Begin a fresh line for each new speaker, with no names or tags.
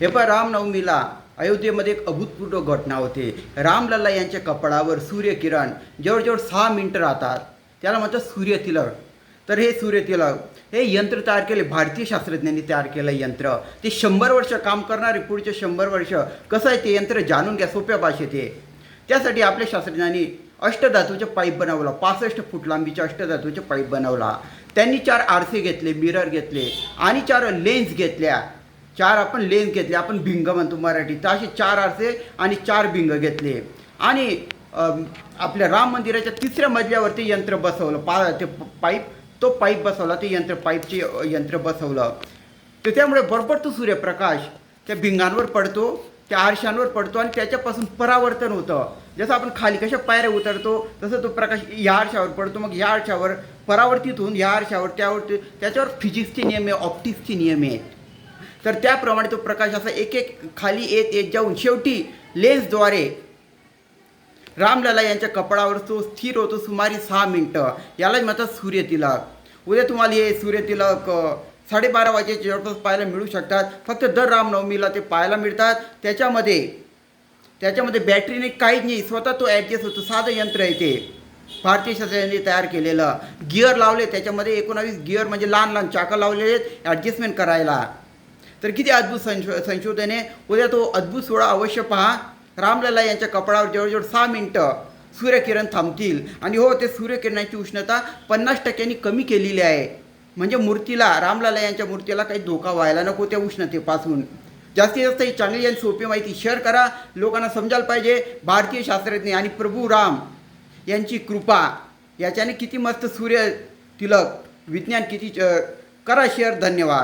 हे पण रामनवमीला अयोध्येमध्ये एक अभूतपूर्व घटना होते. रामलल्ला यांच्या कपाळावर सूर्यकिरण जवळजवळ 6 मिनिटं राहतात. त्याला म्हणतात सूर्यतिलक. तर हे सूर्यतिलक हे यंत्र तयार केले, भारतीय शास्त्रज्ञांनी तयार केलं यंत्र. ते 100 वर्ष काम करणारे, पुढचे 100 वर्ष. कसं आहे ते यंत्र जाणून घ्या सोप्या भाषेत. त्यासाठी आपल्या शास्त्रज्ञांनी अष्टधातूचे पाईप बनवला. 65 फूट लांबीचे अष्टधातूचे पाईप बनवला. त्यांनी 4 आरसे घेतले, मिरर घेतले आणि 4 लेन्स घेतल्या. 4 आपण लेन्स घेतले, आपण भिंग म्हणतो मराठीत. तर असे 4 आरसे आणि 4 भिंग घेतले आणि आपल्या राम मंदिराच्या 3ऱ्या मजल्यावरती यंत्र बसवलं. ते पाईप बसवला, ते यंत्र बसवलं. तर त्यामुळे बरोबर तो सूर्यप्रकाश त्या भिंगांवर पडतो, त्या आरशांवर पडतो आणि त्याच्यापासून परावर्तन होतं. जसं आपण खाली कशा पायऱ्या उतरतो तसं तो प्रकाश या आरशावर पडतो, मग या आरशावर परावर्तित होऊन या आरशावर त्याच्यावर फिजिक्सचे नियम आहे, ऑप्टिक्सचे नियम आहेत. तर त्याप्रमाणे तो प्रकाश असा एक खाली येत जाऊन शेवटी लेन्सद्वारे रामलला यांच्या कपाळावर तो स्थिर होतो सुमारे 6 मिनिटं. यालाच म्हणतात सूर्यतिलक. उद्या तुम्हाला हे सूर्यतिलक 12:30 वाजेच्या जवळपास पाहायला मिळू शकतात. फक्त दर रामनवमीला ते पाहायला मिळतात. त्याच्यामध्ये बॅटरीने काहीच नाही, स्वतः तो ॲडजस्ट होतो. साधं यंत्र आहे ते, भारतीय शास्त्रज्ञांनी तयार केलेलं. गिअर लावले त्याच्यामध्ये, 19 गिअर म्हणजे लहान लहान चाकं लावलेले आहेत ॲडजस्टमेंट करायला. तर किती अद्भुत संशोधन आहे. उद्या तो अद्भुत सोहळा अवश्य पहा. रामलला यांच्या कपाळावर जवळजवळ 6 मिनिटं सूर्यकिरण थांबतील. आणि हो, ते सूर्यकिरणाची उष्णता 50% कमी केलेली आहे. म्हणजे मूर्तीला, रामलला यांच्या मूर्तीला काही धोका व्हायला नको त्या उष्णतेपासून. जास्तीत जास्त ही चांगली आणि सोपी माहिती शेअर करा. लोकांना समजायला पाहिजे भारतीय शास्त्रज्ञ आणि प्रभू राम यांची कृपा. याच्याने किती मस्त सूर्य तिलक, विज्ञान किती. करा शेअर. धन्यवाद.